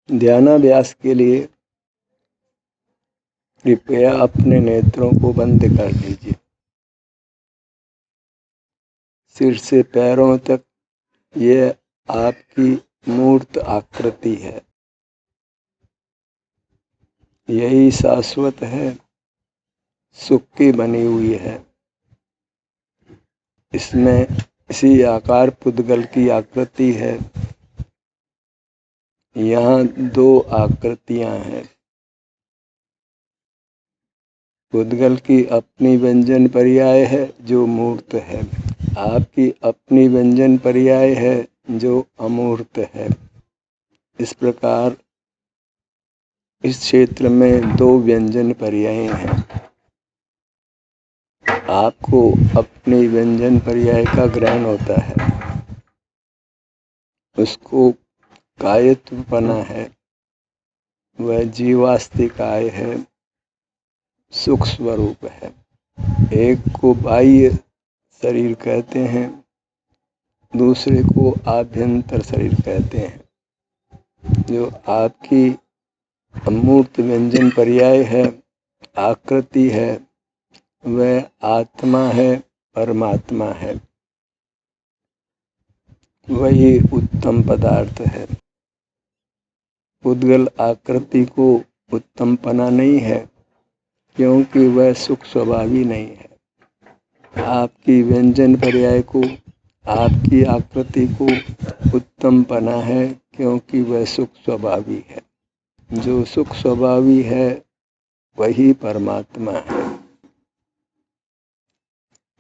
ध्यानाभ्यास के लिए कृपया अपने नेत्रों को बंद कर लीजिए। सिर से पैरों तक यह आपकी मूर्त आकृति है। यही शाश्वत है, सुख की बनी हुई है। इसमें इसी आकार पुद्गल की आकृति है। यहाँ दो आकृतियां हैं। पुद्गल की अपनी व्यंजन पर्याय है जो मूर्त है। आपकी अपनी व्यंजन पर्याय है जो अमूर्त है। इस प्रकार इस क्षेत्र में दो व्यंजन पर्याय हैं। आपको अपनी व्यंजन पर्याय का ग्रहण होता है। उसको कायत्वपना है, वह जीवास्तिकाय है, सुख स्वरूप है। एक को बाह्य शरीर कहते हैं, दूसरे को आभ्यंतर शरीर कहते हैं। जो आपकी अमूर्त व्यंजन पर्याय है, आकृति है, वह आत्मा है, परमात्मा है। वही उत्तम पदार्थ है। पुद्गल आकृति को उत्तमपना नहीं है, क्योंकि वह सुख स्वभावी नहीं है। आपकी व्यंजन पर्याय को, आपकी आकृति को उत्तमपना है, क्योंकि वह सुख स्वभावी है। जो सुख स्वभावी है वही परमात्मा है।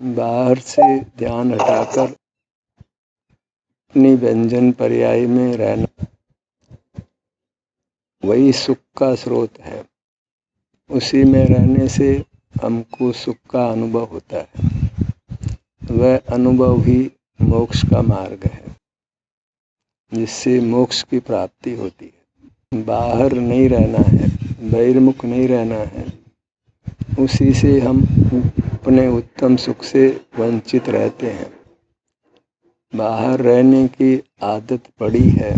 बाहर से ध्यान हटाकर अपनी व्यंजन पर्याय में रहना, वही सुख का स्रोत है। उसी में रहने से हमको सुख का अनुभव होता है। वह अनुभव ही मोक्ष का मार्ग है, जिससे मोक्ष की प्राप्ति होती है। बाहर नहीं रहना है, बहिर्मुख नहीं रहना है। उसी से हम अपने उत्तम सुख से वंचित रहते हैं। बाहर रहने की आदत पड़ी है,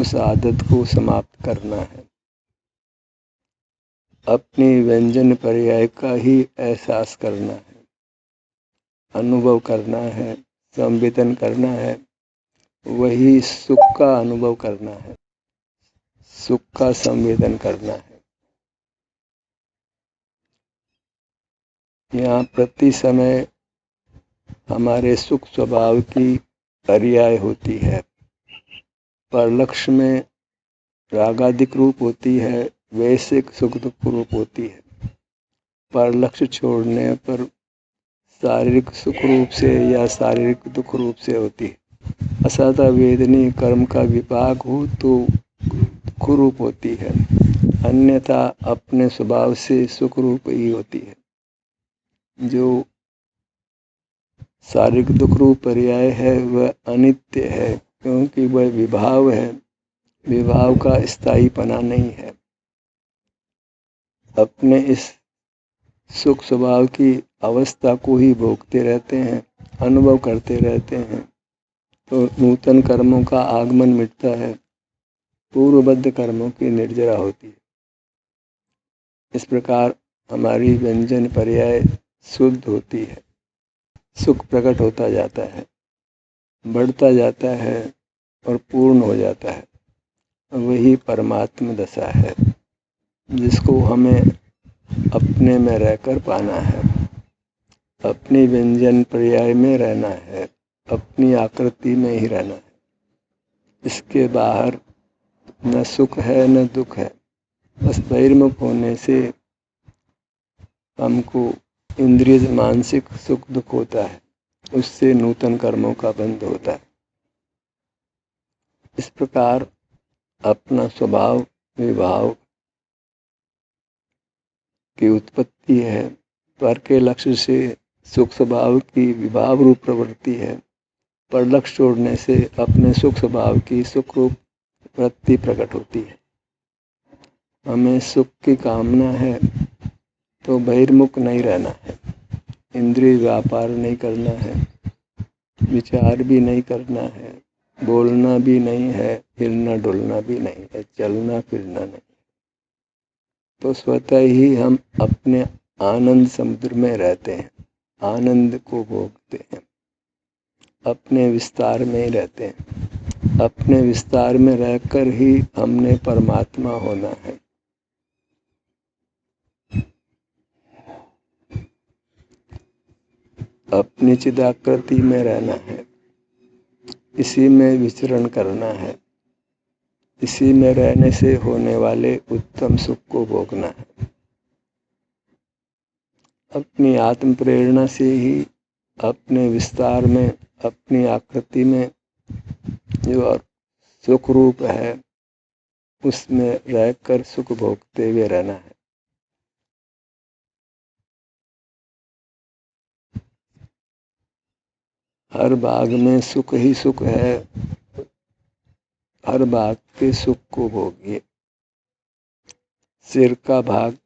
उस आदत को समाप्त करना है। अपनी व्यंजन पर्याय का ही एहसास करना है, अनुभव करना है, संवेदन करना है। वही सुख का अनुभव करना है, सुख का संवेदन करना है। यहाँ प्रति समय हमारे सुख स्वभाव की पर्याय होती है। परलक्ष्य में रागादिक रूप होती है, वैश्विक सुख दुख रूप होती है। परलक्ष्य छोड़ने पर शारीरिक सुख रूप से या शारीरिक दुख रूप से होती है। असता वेदनी कर्म का विपाक हो तो दुख रूप होती है, अन्यथा अपने स्वभाव से सुख रूप ही होती है। जो शारीरिक दुख रूप पर्याय है वह अनित्य है, क्योंकि वह विभाव है। विभाव का स्थायीपना नहीं है। अपने इस सुख स्वभाव की अवस्था को ही भोगते रहते हैं, अनुभव करते रहते हैं, तो नूतन कर्मों का आगमन मिटता है, पूर्वबद्ध कर्मों की निर्जरा होती है। इस प्रकार हमारी व्यंजन पर्याय शुद्ध होती है, सुख प्रकट होता जाता है, बढ़ता जाता है और पूर्ण हो जाता है। वही परमात्म दशा है, जिसको हमें अपने में रहकर पाना है। अपनी व्यंजन पर्याय में रहना है, अपनी आकृति में ही रहना है। इसके बाहर न सुख है न दुख है। बस बहिर्मुख होने से हमको इंद्रिय मानसिक सुख दुख होता है, उससे नूतन कर्मों का बंध होता है। इस प्रकार अपना स्वभाव विभाव की उत्पत्ति है। पर के लक्ष्य से सुख स्वभाव की विभाव रूप प्रवृत्ति है। पर लक्ष्य छोड़ने से अपने सुख स्वभाव की सुख रूप वृत्ति प्रकट होती है। हमें सुख की कामना है तो बहिर्मुख नहीं रहना है, इंद्रिय व्यापार नहीं करना है, विचार भी नहीं करना है, बोलना भी नहीं है, हिलना डुलना भी नहीं है, चलना फिरना नहीं, तो स्वतः ही हम अपने आनंद समुद्र में रहते हैं, आनंद को भोगते हैं, अपने विस्तार में ही रहते हैं। अपने विस्तार में रहकर ही हमने परमात्मा होना है। अपनी चिदाकृति में रहना है, इसी में विचरण करना है, इसी में रहने से होने वाले उत्तम सुख को भोगना है। अपनी आत्म प्रेरणा से ही अपने विस्तार में, अपनी आकृति में जो सुख रूप है उसमें रहकर सुख भोगते हुए रहना है। हर भाग में सुख ही सुख है, हर भाग के सुख को भोगिए। सिर का भाग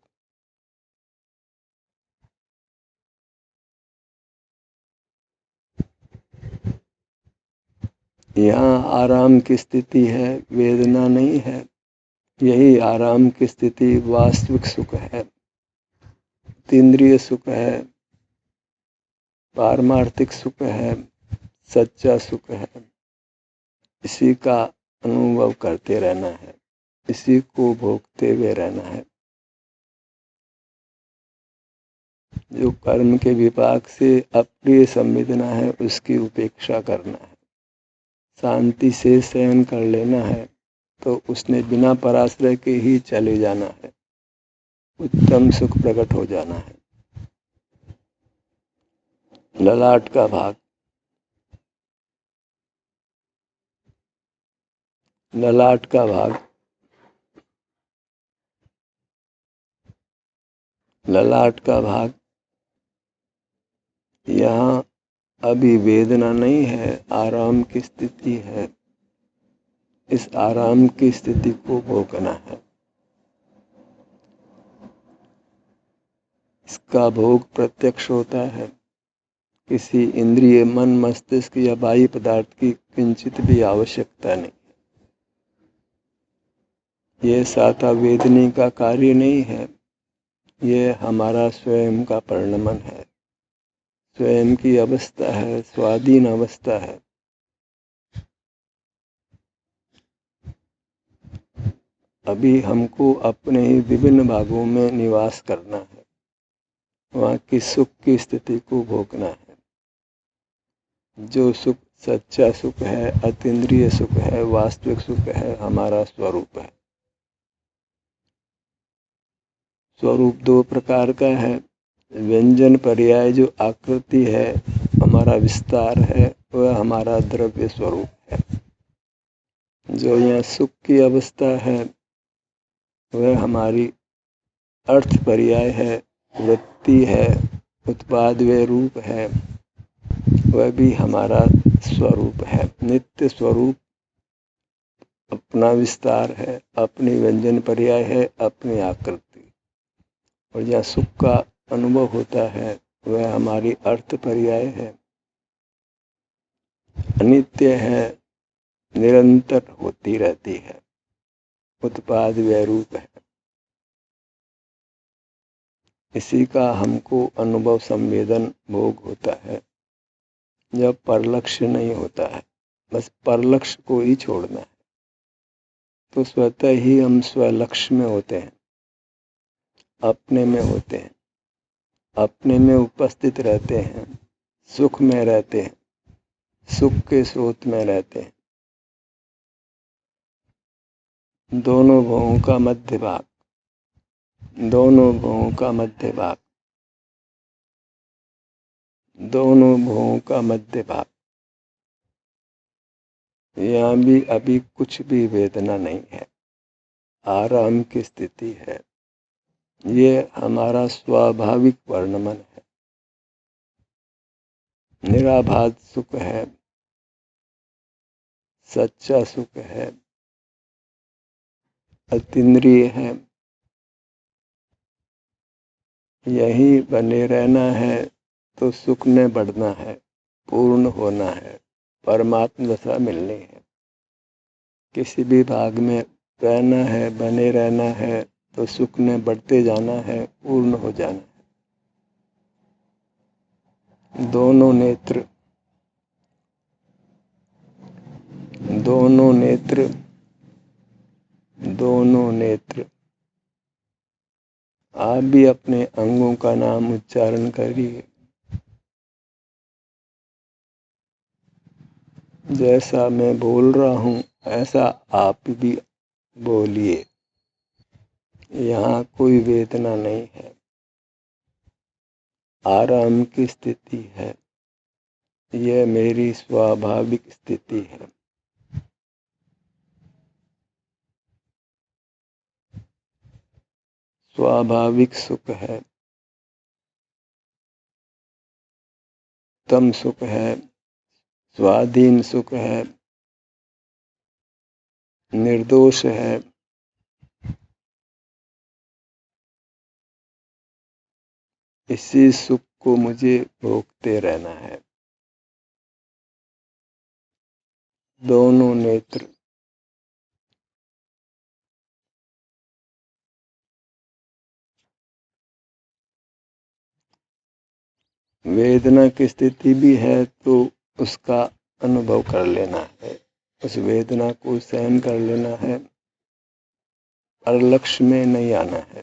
यहाँ आराम की स्थिति है, वेदना नहीं है। यही आराम की स्थिति वास्तविक सुख है, इंद्रिय सुख है, पारमार्थिक सुख है, सच्चा सुख है। इसी का अनुभव करते रहना है, इसी को भोगते हुए रहना है। जो कर्म के विपाक से अप्रिय संवेदना है उसकी उपेक्षा करना है, शांति से सहन कर लेना है, तो उसने बिना पराश्रय के ही चले जाना है, उत्तम सुख प्रकट हो जाना है। ललाट का भाग, ललाट का भाग, ललाट का भाग, यहाँ अभी वेदना नहीं है, आराम की स्थिति है। इस आराम की स्थिति को भोगना है। इसका भोग प्रत्यक्ष होता है, किसी इंद्रिय, मन, मस्तिष्क या बाह्य पदार्थ की किंचित भी आवश्यकता नहीं। ये साता वेदनी का कार्य नहीं है, ये हमारा स्वयं का परिणमन है, स्वयं की अवस्था है, स्वाधीन अवस्था है। अभी हमको अपने ही विभिन्न भागों में निवास करना है, वहाँ की सुख की स्थिति को भोगना है। जो सुख सच्चा सुख है, अतीन्द्रिय सुख है, वास्तविक सुख है, हमारा स्वरूप है। स्वरूप दो प्रकार का है। व्यंजन पर्याय जो आकृति है, हमारा विस्तार है, वह हमारा द्रव्य स्वरूप है। जो यहाँ सुख की अवस्था है वह हमारी अर्थ पर्याय है, वृत्ति है, उत्पाद व रूप है, वह भी हमारा स्वरूप है। नित्य स्वरूप अपना विस्तार है, अपनी व्यंजन पर्याय है, अपनी आकृति। और जहाँ सुख का अनुभव होता है वह हमारी अर्थ पर्याय है, अनित्य है, निरंतर होती रहती है, उत्पाद व रूप है। इसी का हमको अनुभव, संवेदन, भोग होता है जब परलक्ष्य नहीं होता है। बस परलक्ष्य को ही छोड़ना है, तो स्वतः ही हम स्वलक्ष्य में होते हैं, अपने में होते हैं, अपने में उपस्थित रहते हैं, सुख में रहते हैं, सुख के स्रोत में रहते हैं। दोनों भवों का मध्य भाग, दोनों भवों का मध्य भाग, दोनों भवों का मध्य भाग। यहाँ भी अभी कुछ भी वेदना नहीं है, आराम की स्थिति है। ये हमारा स्वाभाविक वर्णमन है, निराभास सुख है, सच्चा सुख है, अतीन्द्रिय है। यही बने रहना है तो सुख में बढ़ना है, पूर्ण होना है, परमात्म दशा मिलनी है। किसी भी भाग में रहना है, बने रहना है, तो सुख ने बढ़ते जाना है, पूर्ण हो जाना है। दोनों नेत्र, दोनों नेत्र, दोनों नेत्र। आप भी अपने अंगों का नाम उच्चारण करिए। जैसा मैं बोल रहा हूँ ऐसा आप भी बोलिए। यहाँ कोई वेदना नहीं है, आराम की स्थिति है। यह मेरी स्वाभाविक स्थिति है। स्वाभाविक सुख है, उत्तम सुख है, स्वाधीन सुख है, निर्दोष है। इसी सुख को मुझे भोगते रहना है। दोनों नेत्र, वेदना की स्थिति भी है तो उसका अनुभव कर लेना है, उस वेदना को सहन कर लेना है, पर लक्ष्य में नहीं आना है।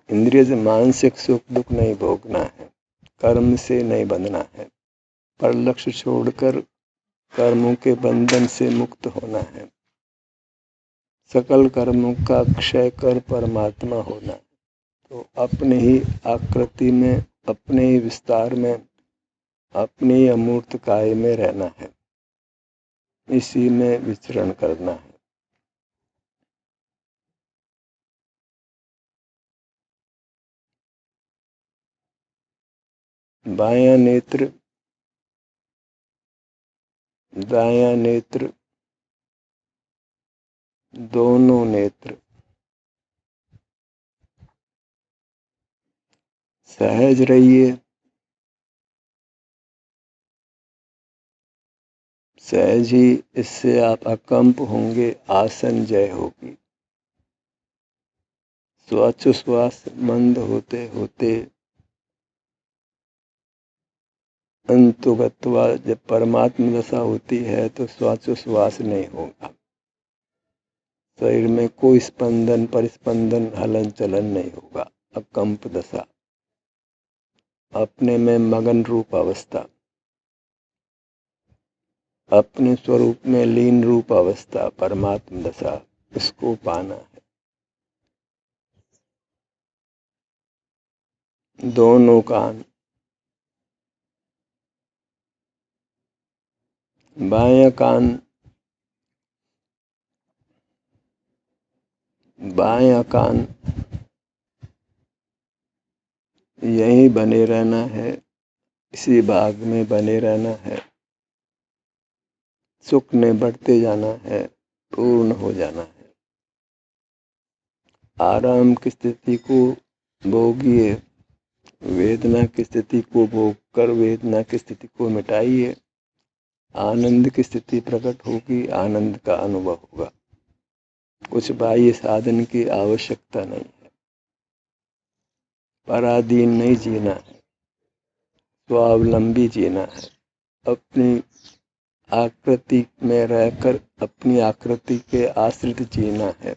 इंद्रिय से मानसिक सुख दुख नहीं भोगना है, कर्म से नहीं बंधना है, पर लक्ष्य छोड़कर कर्मों के बंधन से मुक्त होना है। सकल कर्मों का क्षय कर परमात्मा होना। तो अपने ही आकृति में, अपने ही विस्तार में, अपनी ही अमूर्त काय में रहना है, इसी में विचरण करना है। बायां नेत्र, दायां नेत्र, दोनों नेत्र। सहज रहिए, सहज ही इससे आप अकंप होंगे, आसन जय होगी। श्वासोच्छ्वास मंद होते होते अंतुगत्वा जब परमात्म दशा होती है तो श्वासोच्छ्वास नहीं होगा। शरीर में कोई स्पंदन परिस्पंदन हलन चलन नहीं होगा। अकंप दशा, अपने में मगन रूप अवस्था, अपने स्वरूप में लीन रूप अवस्था, परमात्म दशा, इसको पाना है। दोनों कान, बायां कान, बायां कान, यहीं बने रहना है, इसी भाग में बने रहना है। सुख ने बढ़ते जाना है, पूर्ण हो जाना है। आराम की स्थिति को भोगिए, वेदना की स्थिति को भोग कर वेदना की स्थिति को मिटाइए। आनंद की स्थिति प्रकट होगी, आनंद का अनुभव होगा। कुछ बाह्य साधन की आवश्यकता नहीं है। पराधीन नहीं जीना है, स्वावलंबी जीना है। अपनी आकृति में रहकर अपनी आकृति के आश्रित जीना है।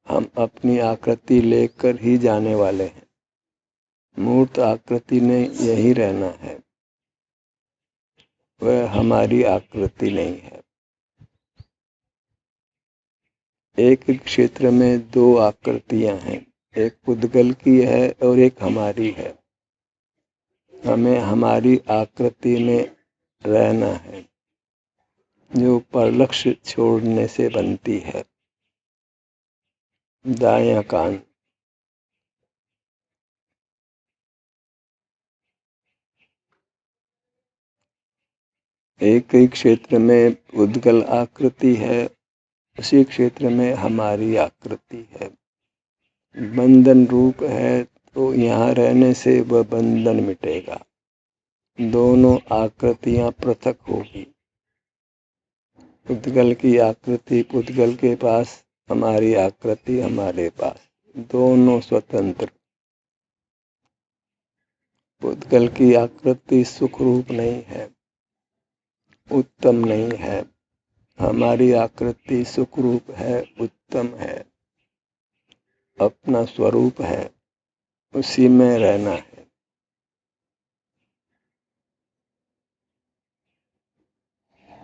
हम अपनी आकृति लेकर ही जाने वाले हैं। मूर्त आकृति में यही रहना है, वह हमारी आकृति नहीं है। एक क्षेत्र में दो आकृतियां हैं, एक पुद्गल की है और एक हमारी है। हमें हमारी आकृति में रहना है, जो परलक्ष्य छोड़ने से बनती है। दायां कान, एक ही क्षेत्र में उद्गल आकृति है, उसी क्षेत्र में हमारी आकृति है। बंधन रूप है तो यहाँ रहने से वह बंधन मिटेगा। दोनों आकृतियां पृथक होगी। पुद्गल की आकृति पुद्गल के पास, हमारी आकृति हमारे पास, दोनों स्वतंत्र। पुद्गल की आकृति सुख रूप नहीं है, उत्तम नहीं है। हमारी आकृति सुख रूप है, उत्तम है, अपना स्वरूप है, उसी में रहना है।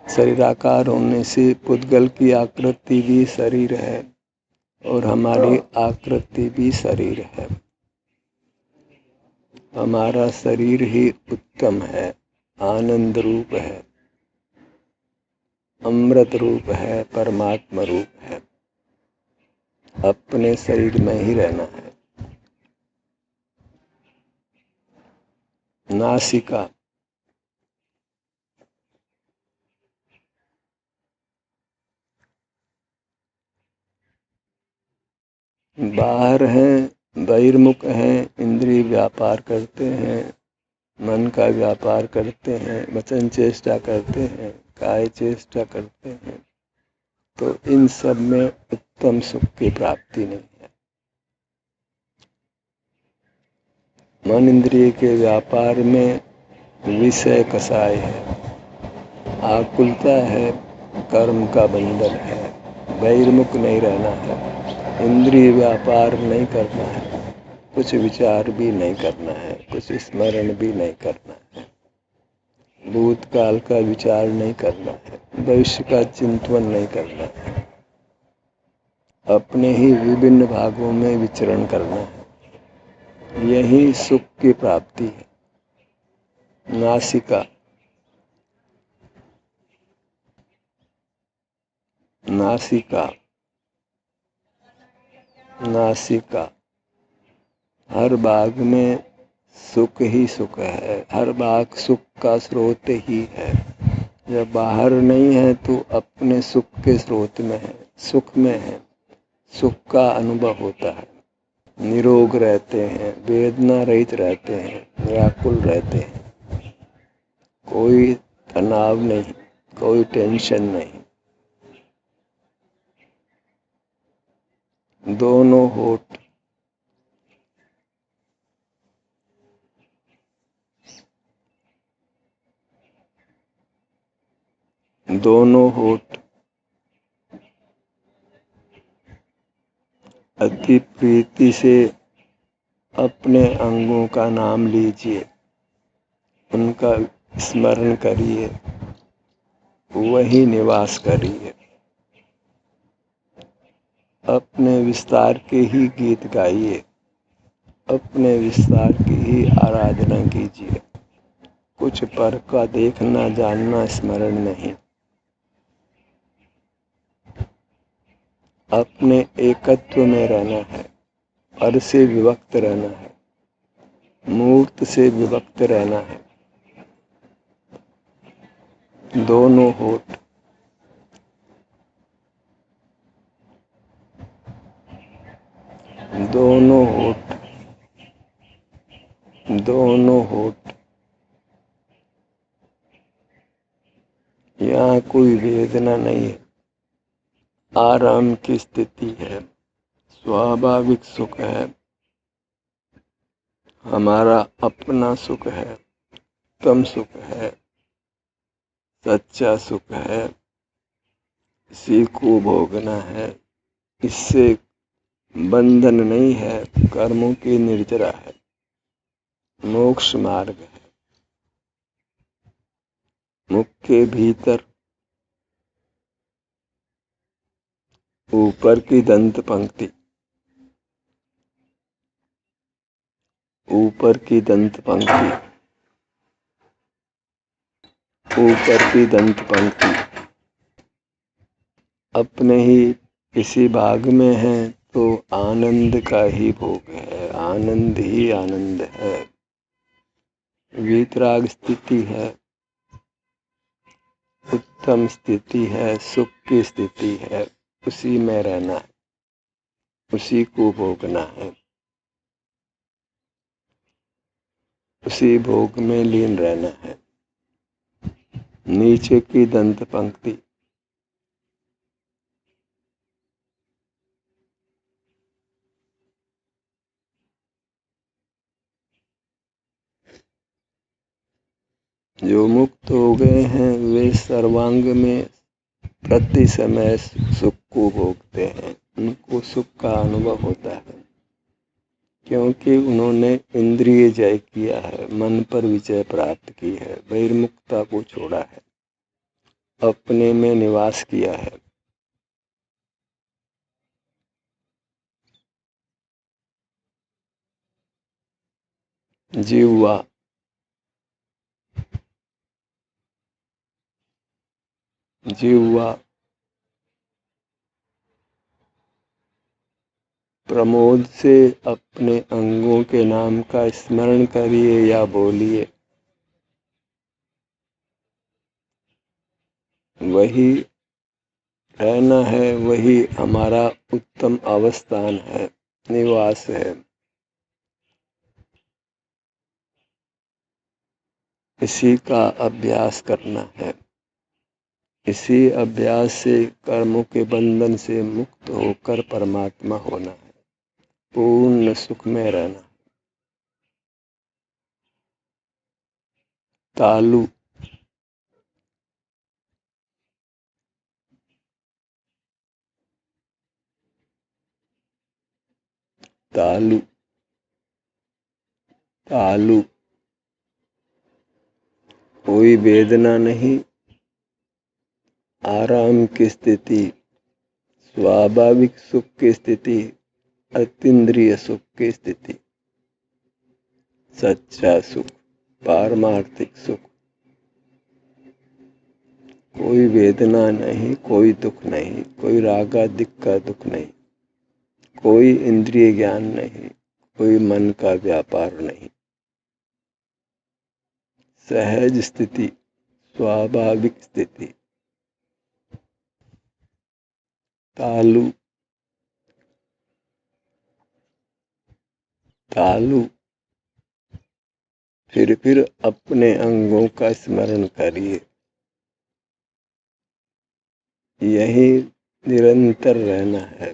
शरीराकार होने से पुद्गल की आकृति भी शरीर है और हमारी आकृति भी शरीर है। हमारा शरीर ही उत्तम है, आनंद रूप है, अमृत रूप है, परमात्मा रूप है। अपने शरीर में ही रहना है। नासिका, बाहर हैं, बहिर्मुख हैं, इंद्रिय व्यापार करते हैं, मन का व्यापार करते हैं, वचन चेष्टा करते हैं, काय चेष्टा करते हैं, तो इन सब में उत्तम सुख की प्राप्ति नहीं है। मन इंद्रिय के व्यापार में विषय कसाय है, आकुलता है, कर्म का बंधन है, बहिर्मुख नहीं रहना है, इंद्रिय व्यापार नहीं करना है, कुछ विचार भी नहीं करना है, कुछ स्मरण भी नहीं करना है, भूतकाल का विचार नहीं करना है, भविष्य का चिंतन नहीं करना है, अपने ही विभिन्न भागों में विचरण करना है। यही सुख की प्राप्ति है। नासिका, नासिका, नासिका, हर भाग में सुख ही सुख है, हर भाग सुख का स्रोत ही है। जब बाहर नहीं है तो अपने सुख के स्रोत में है, सुख में है, सुख का अनुभव होता है। निरोग रहते हैं, वेदना रहित रहते हैं, व्याकुल रहते हैं, कोई तनाव नहीं, कोई टेंशन नहीं। दोनों होठ, दोनों होठ अति प्रीति से अपने अंगों का नाम लीजिए, उनका स्मरण करिए, वही निवास करिए। अपने विस्तार के ही गीत गाइए, अपने विस्तार की ही आराधना कीजिए। कुछ पर का देखना जानना स्मरण नहीं, अपने एकत्व में रहना है, पर से विभक्त रहना है, मूर्त से विभक्त रहना है। दोनों होठ, दोनों होठ, दोनों होठ, यहाँ कोई वेदना नहीं है, आराम की स्थिति है, स्वाभाविक सुख है, हमारा अपना सुख है, उत्तम सुख है, सच्चा सुख है, इसी को भोगना है। इससे बंधन नहीं है, कर्मों की निर्जरा है, मोक्ष मार्ग है। मुख के भीतर ऊपर की दंत पंक्ति, ऊपर की दंत पंक्ति, ऊपर की दंत पंक्ति अपने ही किसी भाग में है तो आनंद का ही भोग है, आनंद ही आनंद है, वीतराग स्थिति है, उत्तम स्थिति है, सुख की स्थिति है, उसी में रहना है, उसी को भोगना है। उसी भोग में लीन रहना है। नीचे की दंत पंक्ति। जो मुक्त हो गए हैं वे सर्वांग में प्रति समय सुख को भोगते हैं। उनको सुख का अनुभव होता है क्योंकि उन्होंने इंद्रिय जय किया है, मन पर विजय प्राप्त की है, बहिर्मुखता को छोड़ा है, अपने में निवास किया है। जिह्वा। जिह्वा प्रमोद से अपने अंगों के नाम का स्मरण करिए या बोलिए, वही रहना है, वही हमारा उत्तम अवस्थान है, निवास है। इसी का अभ्यास करना है। इसी अभ्यास से कर्मों के बंधन से मुक्त होकर परमात्मा होना है, पूर्ण सुख में रहना। तालु। तालु। तालु। कोई वेदना नहीं, आराम की स्थिति, स्वाभाविक सुख की स्थिति, अतीन्द्रिय सुख की स्थिति, सच्चा सुख, पारमार्थिक सुख। कोई वेदना नहीं, कोई दुख नहीं, कोई रागादिक का दुख नहीं, कोई इंद्रिय ज्ञान नहीं, कोई मन का व्यापार नहीं। सहज स्थिति, स्वाभाविक स्थिति। तालु। तालु। फिर अपने अंगों का स्मरण करिए, यही निरंतर रहना है,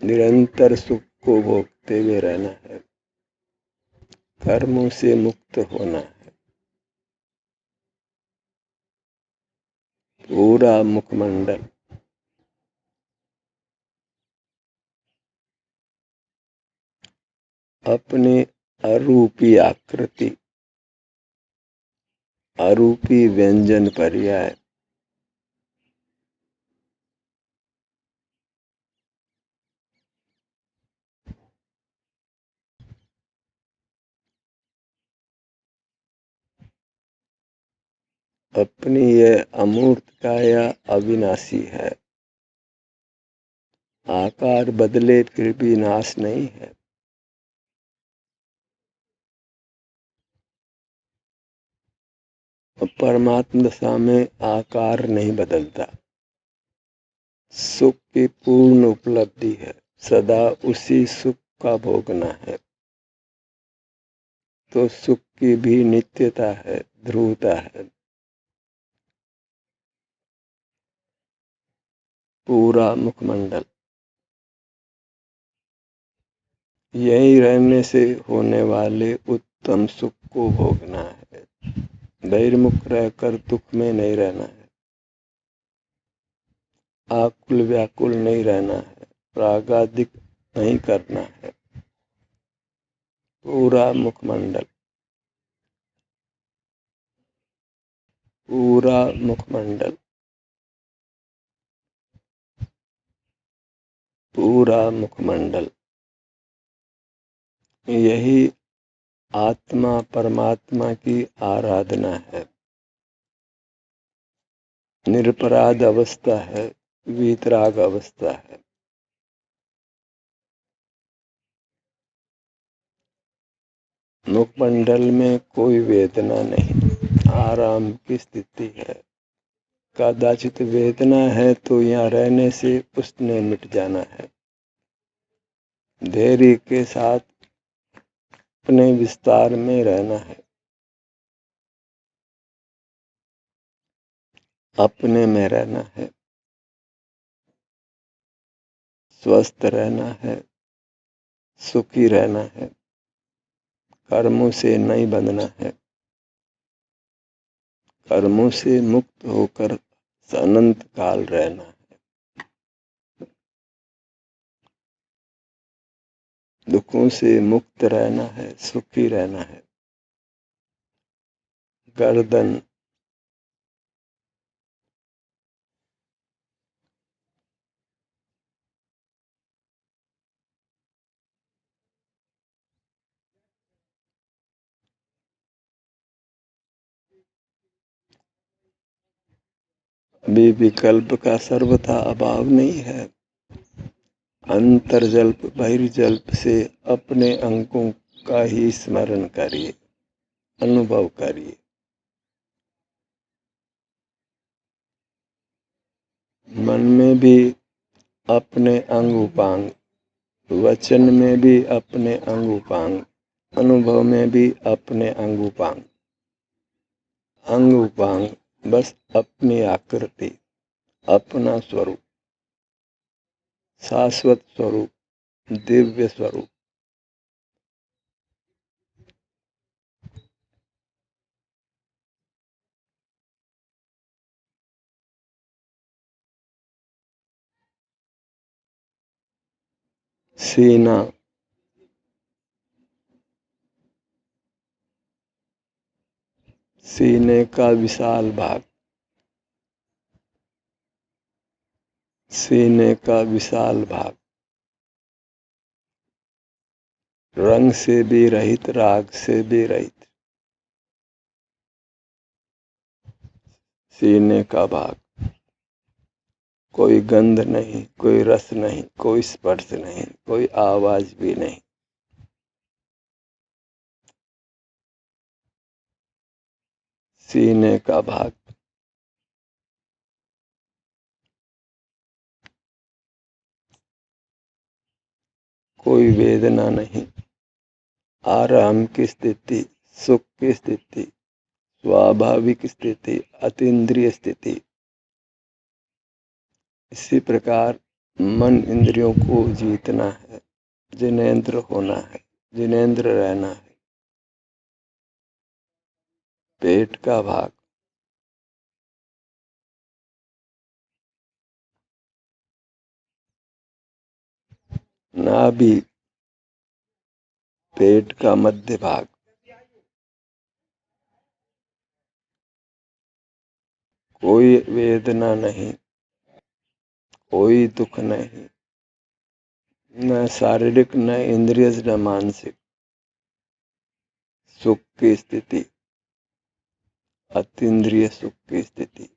निरंतर सुख को भोगते हुए रहना है, कर्मों से मुक्त होना है। पूरा मुखमंडल। अपने अरूपी आकृति, अरूपी व्यंजन पर्याय। अपनी यह अमूर्त काया अविनाशी है, आकार बदले फिर भी नाश नहीं है। परमात्मा दशा में आकार नहीं बदलता, सुख की पूर्ण उपलब्धि है, सदा उसी सुख का भोगना है। तो सुख की भी नित्यता है, ध्रुवता है। पूरा मुखमंडल। यही रहने से होने वाले उत्तम सुख को भोगना है, बहिर्मुख रहकर दुख में नहीं रहना है, आकुल व्याकुल नहीं रहना है, रागादिक नहीं करना है। पूरा मुखमंडल। पूरा मुखमंडल। पूरा मुखमंडल। यही आत्मा परमात्मा की आराधना है, निरपराध अवस्था है, वीतराग अवस्था है। मुखमंडल में कोई वेदना नहीं, आराम की स्थिति है। कदाचित वेदना है तो यहाँ रहने से उसने मिट जाना है। धैर्य के साथ अपने विस्तार में रहना है। अपने में रहना है, स्वस्थ रहना है, सुखी रहना है, कर्मों से नहीं बंधना है, कर्मों से मुक्त होकर अनंत काल रहना है, दुखों से मुक्त रहना है, सुखी रहना है। गर्दन भी विकल्प का सर्वथा अभाव नहीं है। अंतर्जल्प बहिर्जल्प से अपने अंगों का ही स्मरण करिए, अनुभव करिए। मन में भी अपने अंग उपांग, वचन में भी अपने अंग उपांग, अनुभव में भी अपने अंग उपांग। अंग उपांग बस अपनी आकृति, अपना स्वरूप, शाश्वत स्वरूप, दिव्य स्वरूप। सीना, सीने का विशाल भाग, सीने का विशाल भाग, रंग से भी रहित, राग से भी रहित। सीने का भाग, कोई गंध नहीं, कोई रस नहीं, कोई स्पर्श नहीं, कोई आवाज भी नहीं। सीने का भाग, कोई वेदना नहीं, आराम की स्थिति, सुख की स्थिति, स्वाभाविक स्थिति, अतीन्द्रिय स्थिति। इसी प्रकार मन इंद्रियों को जीतना है, जिनेंद्र होना है, जिनेंद्र रहना है। पेट का भाग, नाभि, पेट का मध्य भाग, कोई वेदना नहीं, कोई दुख नहीं, न शारीरिक, न इंद्रिय, न मानसिक। सुख की स्थिति, अतीन्द्रिय सुख की स्थिति।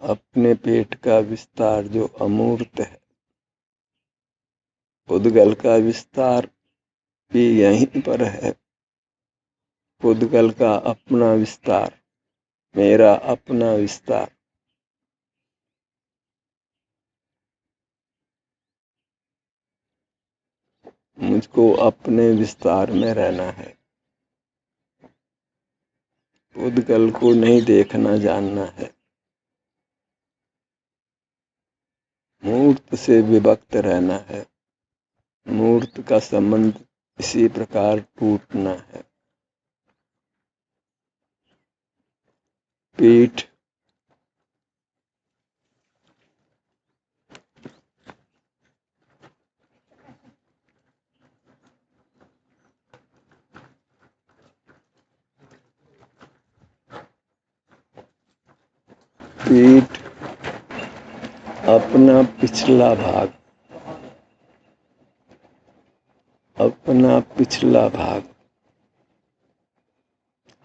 अपने पेट का विस्तार जो अमूर्त है, उद्गल का विस्तार भी यहीं पर है। उद्गल का अपना विस्तार, मेरा अपना विस्तार। मुझको अपने विस्तार में रहना है, उद्गल को नहीं देखना, जानना है। मूर्त से विभक्त रहना है, मूर्त का संबंध इसी प्रकार टूटना है। पीठ, पीठ अपना पिछला भाग, अपना पिछला भाग।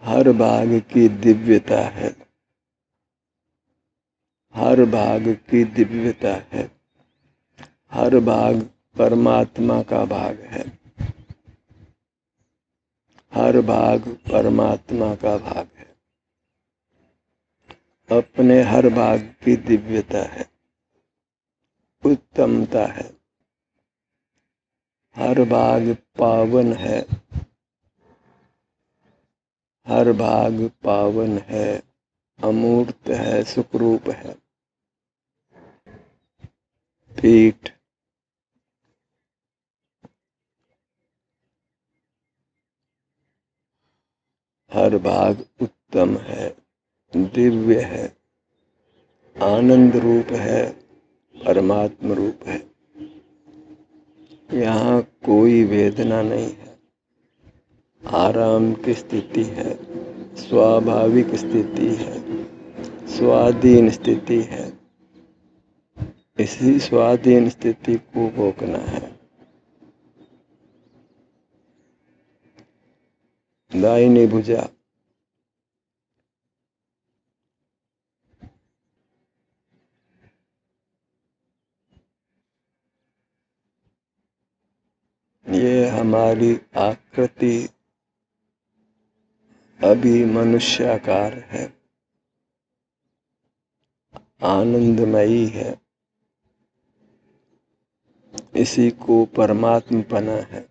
हर भाग की दिव्यता है, हर भाग की दिव्यता है। हर भाग परमात्मा का भाग है, हर भाग परमात्मा का भाग है। अपने हर भाग की दिव्यता है, उत्तमता है। हर भाग पावन है, हर भाग पावन है, अमूर्त है, सुखरूप है। पीठ, हर भाग उत्तम है, दिव्य है, आनंद रूप है, परमात्म रूप है। यहाँ कोई वेदना नहीं है, आराम की स्थिति है, स्वाभाविक स्थिति है, स्वाधीन स्थिति है। इसी स्वाधीन स्थिति को भोगना है। दाहिनी भुजा, ये हमारी आकृति अभी मनुष्याकार है, आनंदमयी है। इसी को परमात्मपना है।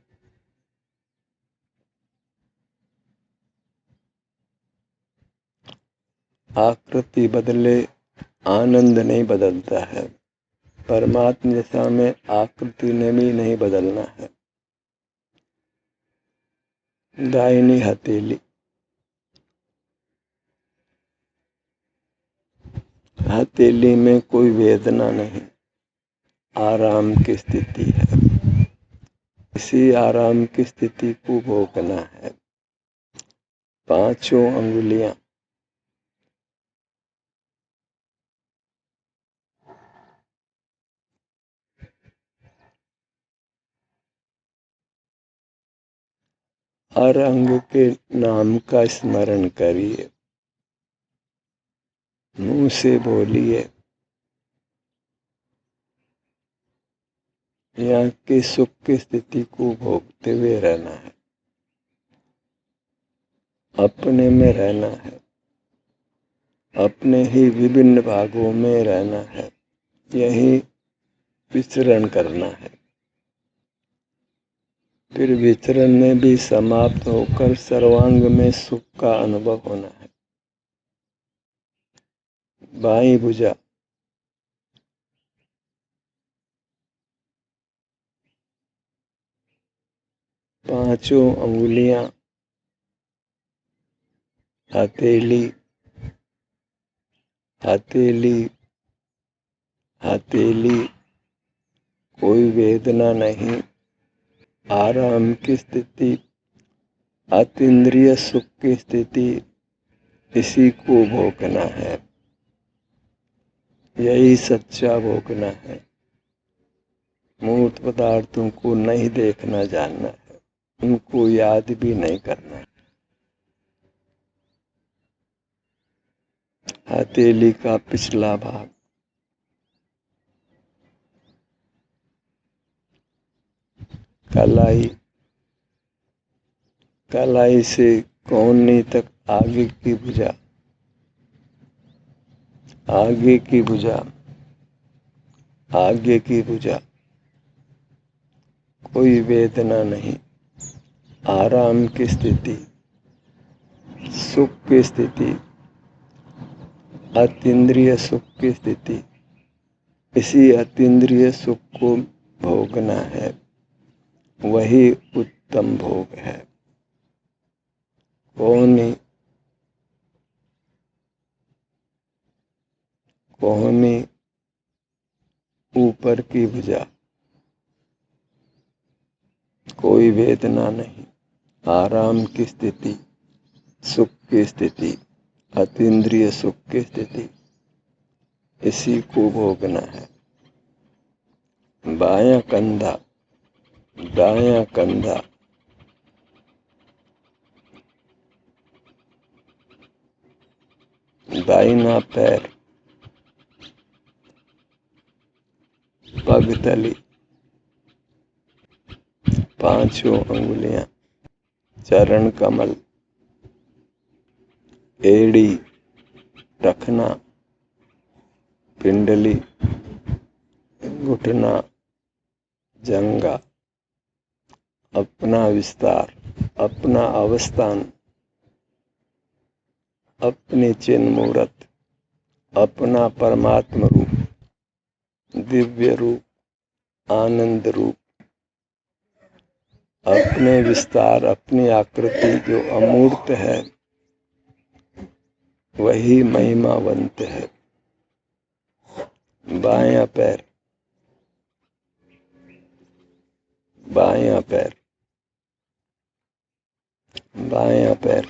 आकृति बदले, आनंद नहीं बदलता है। परमात्म दशा में आकृति ने भी नहीं बदलना है। दाहिनी हथेली, हथेली में कोई वेदना नहीं, आराम की स्थिति है। इसी आराम की स्थिति को भोगना है। पांचों अंगुलियां, हर अंग के नाम का स्मरण करिए, मुंह से बोलिए। यहाँ के सुख की स्थिति को भोगते हुए रहना है, अपने में रहना है, अपने ही विभिन्न भागों में रहना है, यही विचरण करना है। फिर विचरण में भी समाप्त होकर सर्वांग में सुख का अनुभव होना है। बाईं भुजा, पांचों अंगुलियां, हथेली, हथेली, हथेली, कोई वेदना नहीं, आराम की स्थिति, अतीन्द्रिय सुख की स्थिति। इसी को भोगना है, यही सच्चा भोगना है। मूर्त पदार्थों को नहीं देखना, जानना है, उनको याद भी नहीं करना है। हथेली का पिछला भाग, कलाई, कलाई से कोहनी तक आगे की भुजा, आगे की भुजा, आगे की भुजा, कोई वेदना नहीं, आराम की स्थिति, सुख की स्थिति, अतीन्द्रिय सुख की स्थिति। इसी अतीन्द्रिय सुख को भोगना है, वही उत्तम भोग है। कोहनी, कोहनी, ऊपर की भुजा, कोई वेदना नहीं, आराम की स्थिति, सुख की स्थिति, अतीन्द्रिय सुख की स्थिति। इसी को भोगना है। बायां कंधा, दायां कंधा, दाहिना पैर, पगतली, पांचों अंगुलियां, चरण कमल, एड़ी, टखना, पिंडली, घुटना, जंगा, अपना विस्तार, अपना अवस्थान, अपनी चिन्ह मूर्त, अपना परमात्म रूप, दिव्य रूप, आनंद रूप, अपने विस्तार, अपनी आकृति जो अमूर्त है, वही महिमावंत है। बायां पैर, बायां पैर, बायां पैर,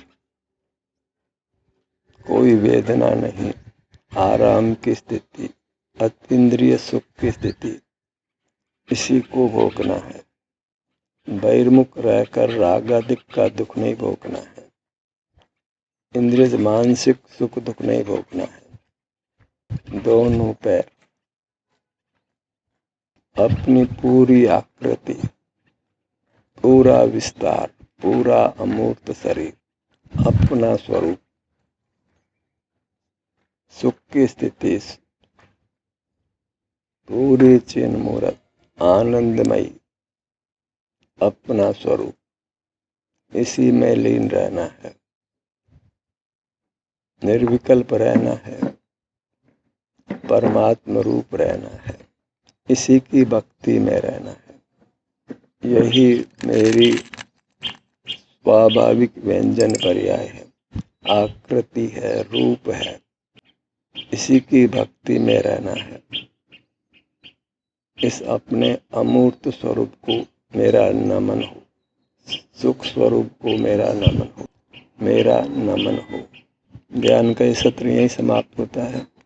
कोई वेदना नहीं, आराम की स्थिति, अतीन्द्रिय सुख की स्थिति, इसी को भोगना है। बहिर्मुख रहकर रागादिक का दुख नहीं भोगना है, इंद्रिय मानसिक सुख दुख नहीं भोगना है। दोनों पैर, अपनी पूरी आकृति, पूरा विस्तार, पूरा अमूर्त शरीर, अपना स्वरूप, सुख की स्थिति, पूरी चिन्ह मूर्त, आनंदमयी, अपना स्वरूप, इसी में लीन रहना है, निर्विकल्प रहना है, परमात्म रूप रहना है, इसी की भक्ति में रहना है। यही मेरी स्वाभाविक व्यंजन पर्याय है, आकृति है, रूप है, इसी की भक्ति में रहना है। इस अपने अमूर्त स्वरूप को मेरा नमन हो, सुख स्वरूप को मेरा नमन हो, मेरा नमन हो। ज्ञान का ये सत्र यही समाप्त होता है।